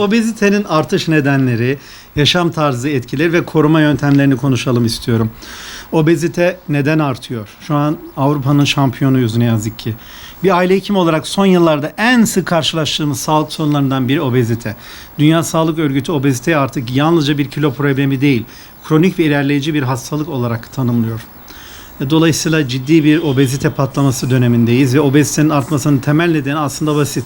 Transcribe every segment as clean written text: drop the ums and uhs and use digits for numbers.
Obezitenin artış nedenleri, yaşam tarzı etkileri ve koruma yöntemlerini konuşalım istiyorum. Obezite neden artıyor? Şu an Avrupa'nın şampiyonuyuz ne yazık ki. Bir aile hekimi olarak son yıllarda en sık karşılaştığımız sağlık sorunlarından biri obezite. Dünya Sağlık Örgütü obeziteyi artık yalnızca bir kilo problemi değil, kronik ve ilerleyici bir hastalık olarak tanımlıyor. Dolayısıyla ciddi bir obezite patlaması dönemindeyiz ve obezitenin artmasının temel nedeni aslında basit.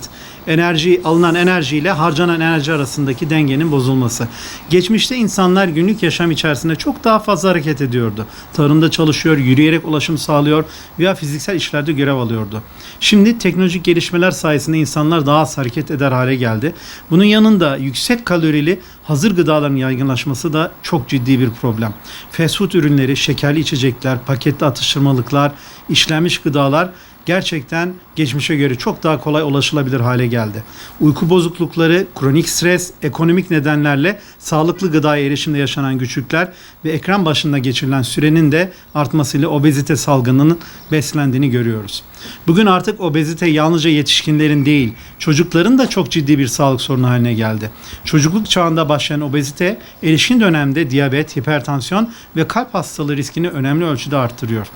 Alınan enerjiyle harcanan enerji arasındaki dengenin bozulması. Geçmişte insanlar günlük yaşam içerisinde çok daha fazla hareket ediyordu. Tarımda çalışıyor, yürüyerek ulaşım sağlıyor veya fiziksel işlerde görev alıyordu. Şimdi teknolojik gelişmeler sayesinde insanlar daha az hareket eder hale geldi. Bunun yanında yüksek kalorili hazır gıdaların yaygınlaşması da çok ciddi bir problem. Fast food ürünleri, şekerli içecekler, paketli atıştırmalıklar, işlenmiş gıdalar gerçekten geçmişe göre çok daha kolay ulaşılabilir hale geldi. Uyku bozuklukları, kronik stres, ekonomik nedenlerle sağlıklı gıdaya erişimde yaşanan güçlükler ve ekran başında geçirilen sürenin de artmasıyla obezite salgınının beslendiğini görüyoruz. Bugün artık obezite yalnızca yetişkinlerin değil, çocukların da çok ciddi bir sağlık sorunu haline geldi. Çocukluk çağında başlayan obezite, erişkin dönemde diyabet, hipertansiyon ve kalp hastalığı riskini önemli ölçüde artırıyor.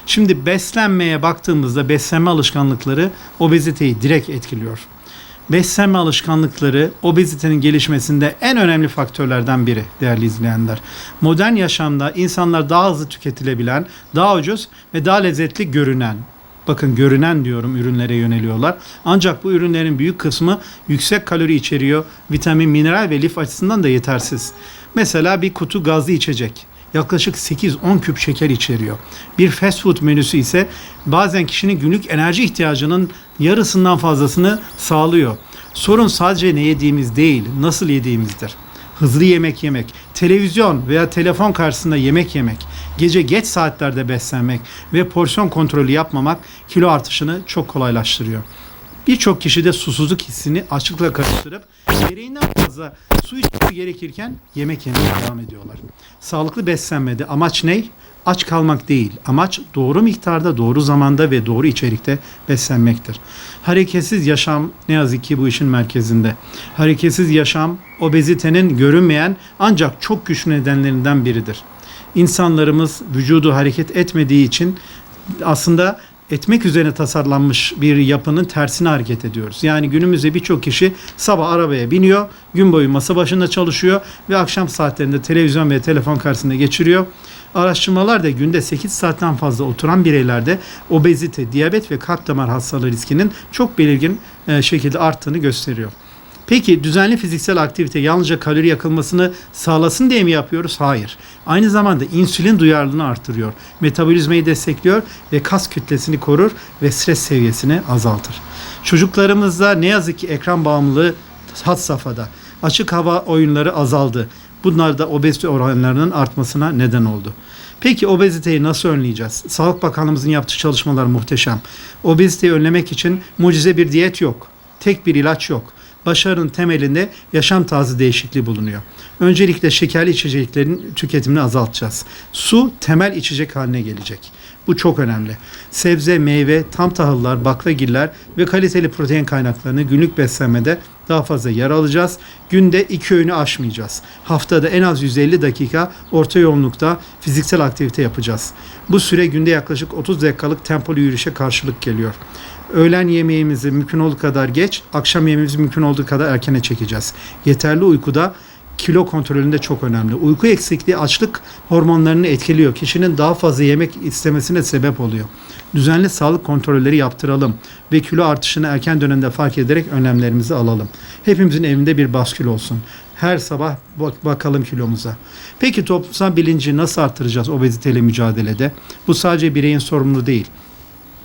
Şimdi beslenmeye baktığımızda beslenme alışkanlıkları obeziteyi direkt etkiliyor. Beslenme alışkanlıkları obezitenin gelişmesinde en önemli faktörlerden biri değerli izleyenler. Modern yaşamda insanlar daha hızlı tüketilebilen, daha ucuz ve daha lezzetli görünen, bakın görünen diyorum, ürünlere yöneliyorlar. Ancak bu ürünlerin büyük kısmı yüksek kalori içeriyor, vitamin, mineral ve lif açısından da yetersiz. Mesela bir kutu gazlı içecek yaklaşık 8-10 küp şeker içeriyor. Bir fast food menüsü ise bazen kişinin günlük enerji ihtiyacının yarısından fazlasını sağlıyor. Sorun sadece ne yediğimiz değil, nasıl yediğimizdir. Hızlı yemek yemek, televizyon veya telefon karşısında yemek yemek, gece geç saatlerde beslenmek ve porsiyon kontrolü yapmamak kilo artışını çok kolaylaştırıyor. Birçok kişi de susuzluk hissini açlıkla karıştırıp gereğinden fazla su içmesi gerekirken yemek yemeye devam ediyorlar. Sağlıklı beslenmede amaç ne? Aç kalmak değil. Amaç doğru miktarda, doğru zamanda ve doğru içerikte beslenmektir. Hareketsiz yaşam ne yazık ki bu işin merkezinde. Hareketsiz yaşam obezitenin görünmeyen ancak çok güçlü nedenlerinden biridir. İnsanlarımız vücudu hareket etmediği için aslında etmek üzerine tasarlanmış bir yapının tersine hareket ediyoruz. Yani günümüzde birçok kişi sabah arabaya biniyor, gün boyu masa başında çalışıyor ve akşam saatlerinde televizyon ve telefon karşısında geçiriyor. Araştırmalar da günde 8 saatten fazla oturan bireylerde obezite, diyabet ve kalp damar hastalığı riskinin çok belirgin şekilde arttığını gösteriyor. Peki düzenli fiziksel aktivite yalnızca kalori yakılmasını sağlasın diye mi yapıyoruz? Hayır. Aynı zamanda insülin duyarlılığını artırıyor, metabolizmayı destekliyor ve kas kütlesini korur ve stres seviyesini azaltır. Çocuklarımızda ne yazık ki ekran bağımlılığı had safhada. Açık hava oyunları azaldı. Bunlar da obezite oranlarının artmasına neden oldu. Peki obeziteyi nasıl önleyeceğiz? Sağlık Bakanlığımızın yaptığı çalışmalar muhteşem. Obeziteyi önlemek için mucize bir diyet yok. Tek bir ilaç yok. Başarının temelinde yaşam tarzı değişikliği bulunuyor. Öncelikle şekerli içeceklerin tüketimini azaltacağız. Su temel içecek haline gelecek. Bu çok önemli. Sebze, meyve, tam tahıllar, baklagiller ve kaliteli protein kaynaklarını günlük beslenmede daha fazla yer alacağız. Günde 2 öğünü aşmayacağız. Haftada en az 150 dakika orta yoğunlukta fiziksel aktivite yapacağız. Bu süre günde yaklaşık 30 dakikalık tempolu yürüyüşe karşılık geliyor. Öğlen yemeğimizi mümkün olduğu kadar geç, akşam yemeğimizi mümkün olduğu kadar erkene çekeceğiz. Yeterli uykuda kilo kontrolünde çok önemli. Uyku eksikliği açlık hormonlarını etkiliyor. Kişinin daha fazla yemek istemesine sebep oluyor. Düzenli sağlık kontrolleri yaptıralım ve kilo artışını erken dönemde fark ederek önlemlerimizi alalım. Hepimizin evinde bir baskül olsun. Her sabah bakalım kilomuza. Peki toplumsal bilinci nasıl artıracağız obeziteyle mücadelede? Bu sadece bireyin sorumluluğu değil.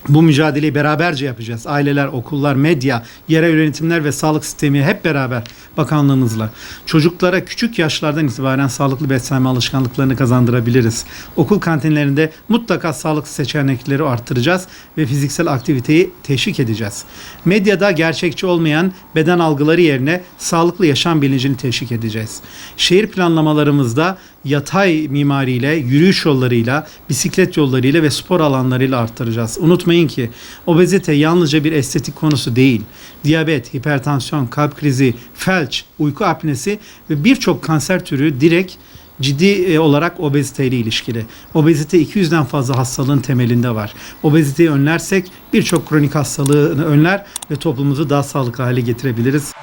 Bu mücadeleyi beraberce yapacağız. Aileler, okullar, medya, yerel yönetimler ve sağlık sistemi hep beraber bakanlığımızla. Çocuklara küçük yaşlardan itibaren sağlıklı beslenme alışkanlıklarını kazandırabiliriz. Okul kantinlerinde mutlaka sağlıklı seçenekleri arttıracağız ve fiziksel aktiviteyi teşvik edeceğiz. Medyada gerçekçi olmayan beden algıları yerine sağlıklı yaşam bilincini teşvik edeceğiz. Şehir planlamalarımızda yatay mimariyle, yürüyüş yollarıyla, bisiklet yollarıyla ve spor alanlarıyla arttıracağız. Unutmayın, unutmayın ki obezite yalnızca bir estetik konusu değil. Diyabet, hipertansiyon, kalp krizi, felç, uyku apnesi ve birçok kanser türü direkt ciddi olarak obeziteyle ilişkili. Obezite 200'den fazla hastalığın temelinde var. Obeziteyi önlersek birçok kronik hastalığını önler ve toplumumuzu daha sağlıklı hale getirebiliriz.